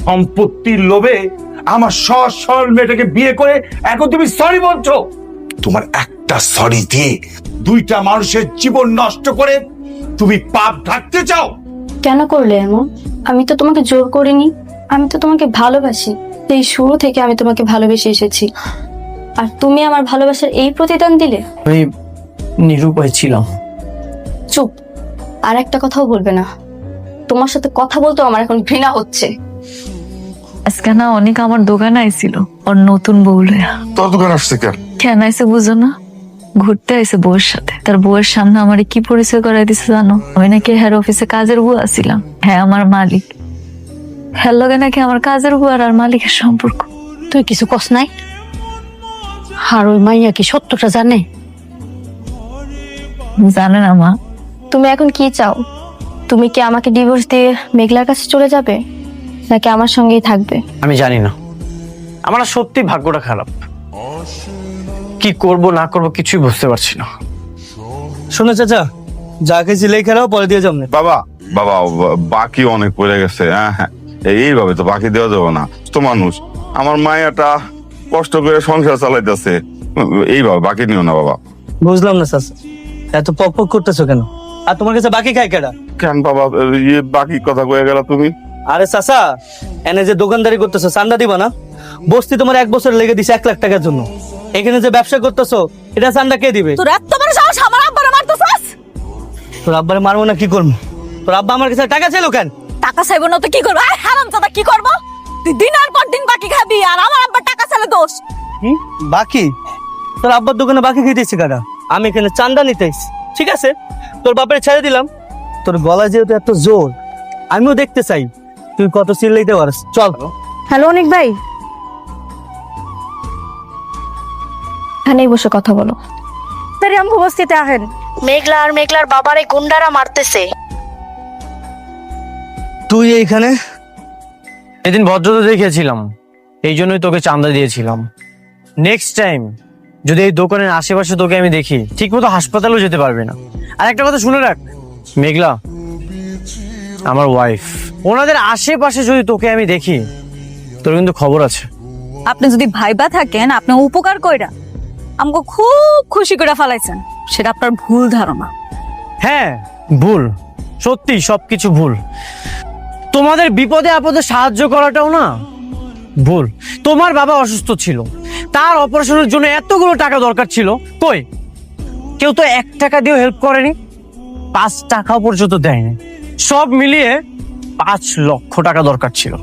সম্পত্তির লোভে আমার সৎ সরল মেয়েটাকে বিয়ে করে এখন তুমি সরি বলছো? তোমার একটা সরি দিয়ে দুইটা মানুষের জীবন নষ্ট করে তুমি পাপ ঢাকতে চাও? কেন করলে এমন? আমি তো তোমাকে জোর করিনি, আমি তো তোমাকে ভালোবাসি। এই শুরু থেকে আমি তোমাকে ভালোবেসে এসেছি, আর তুমি আমার ভালোবাসার এই প্রতিদান দিলে। আমি নিরুপায় ছিলাম। চুপ, আর একটা কথাও বলবে না। তোমার সাথে কথা বলতেও আমার এখন ঘৃণা হচ্ছে। আজকে না অনেক আমার দোকানে আইছিল ওর নতুন বউ লইয়া। তোর দোকান আসছে কেন? কেন আইসে বুঝো না? ঘুরতে আইসে বউয়ের সাথে। তার বউয়ের সামনে আমার কি পরিচয় করাই দিছে জানো? আমি নাকি হেড অফিসে কাজের বউ আছিলাম, হ্যাঁ আমার মালিক। হ্যাঁ লগে নাকি আমার কাজের বউ আর মালিকের সম্পর্ক। তুই কিছু কস নাই? আর ওই মাইয়া কি সত্যটা জানে? জানে না মা। তুমি এখন কি চাও? তুমি কি আমাকে ডিভোর্স দিয়ে মেঘলার কাছে চলে যাবে, নাকি আমার সঙ্গেই থাকবে? আমি জানি না, আমার না সত্যি ভাগ্যটা খারাপ। কি করব না করব কিছুই বুঝতে পারছি না। শোনো চাচা, যা খেয়েছি লেই খেলাও পরে দিয়ে যাবো। বাবা বাবা বাকি অনেক পড়ে গেছে। হ্যাঁ হ্যাঁ, এইভাবে তো বাকি দেওয়া যাবে না। তো মানুষ, আমার মায়াটা কষ্ট করে সংসার চালাইতেছে, এইভাবে বাকি নিও না বাবা। বুঝলাম না চাচা, এত পক পক করতেছো কেন? আর তোমার কাছে বাকি খাই কেডা? কেন বাবা বাকি কথা কয়ে গেল তুমি? আরে চাচা, এনে যে দোকানদারি করতেছো চান্দা দিবা না? বস্তি তোমার 1 বছর লেগে দিছে 1 লাখ টাকার জন্য। এখানে যে ব্যবসা করতেছো এটা চান্দা কে দিবে? তোর এত বড় সাহস আমার আব্বারে মারতেছস? তোর আব্বারে মারবো না কি করবো? তোর আব্বা আমার কাছে টাকা চাইলো কেন? টাকা চাইবো না তো কি করবো? আরে হারামজাদা, কি করব? তুই দিনের পর দিন বাকি খাবি আর আমার আব্বা টাকা চাইলে দোষ। বাকি? তোর আব্বার দোকানে বাকি খেতেছি কারা? আমি এখানে চান্দা নিতে এসেছি। ঠিক আছে, তোর বাপের ছেড়ে দিলাম। তোর গলা যেহেতু এত জোর, আমিও দেখতে চাই তুই কত চিল্লাইতে পারিস। চল। হ্যালো অনিক ভাই, এখানেই বসে কথা বলো। আমি উপস্থিত আহেন। মেঘলা আর মেঘলার বাবারে গুন্ডারা মারতেছে। তুই এইখানে? এদিন ভদ্রতা দেখিয়েছিলাম, এই জন্যই তোকে চান্দা দিয়েছিলাম। নেক্সট টাইম যদি এই দোকানের আশেপাশে তোকে আমি দেখি, ঠিক মতো হাসপাতালেও যেতে পারবি না। আর একটা কথা শুনে রাখ মেঘলা, আমার ওয়াইফ, ওনাদের আশেপাশে যদি তোকে আমি দেখি, তোর কিন্তু খবর আছে। আপনি যদি ভাইবা থাকেন, আপনি উপকার কইরা আমাকে খুব খুশি করে ফেলাইছেন, সেটা আপনার ভুল ধারণা। হ্যাঁ ভুল, সত্যি সবকিছু ভুল। তোমাদের বিপদে আপদে সাহায্য করাটাও না ভুল। তোমার বাবা অসুস্থ ছিল, তার অপারেশনের জন্য এতগুলো টাকা দরকার ছিল, কই কেউ তো 1 টাকা দিয়েও হেল্প করেনি, 5 টাকাও পর্যন্ত দেয়নি। সব মিলিয়ে 5 লক্ষ টাকা দরকার ছিল।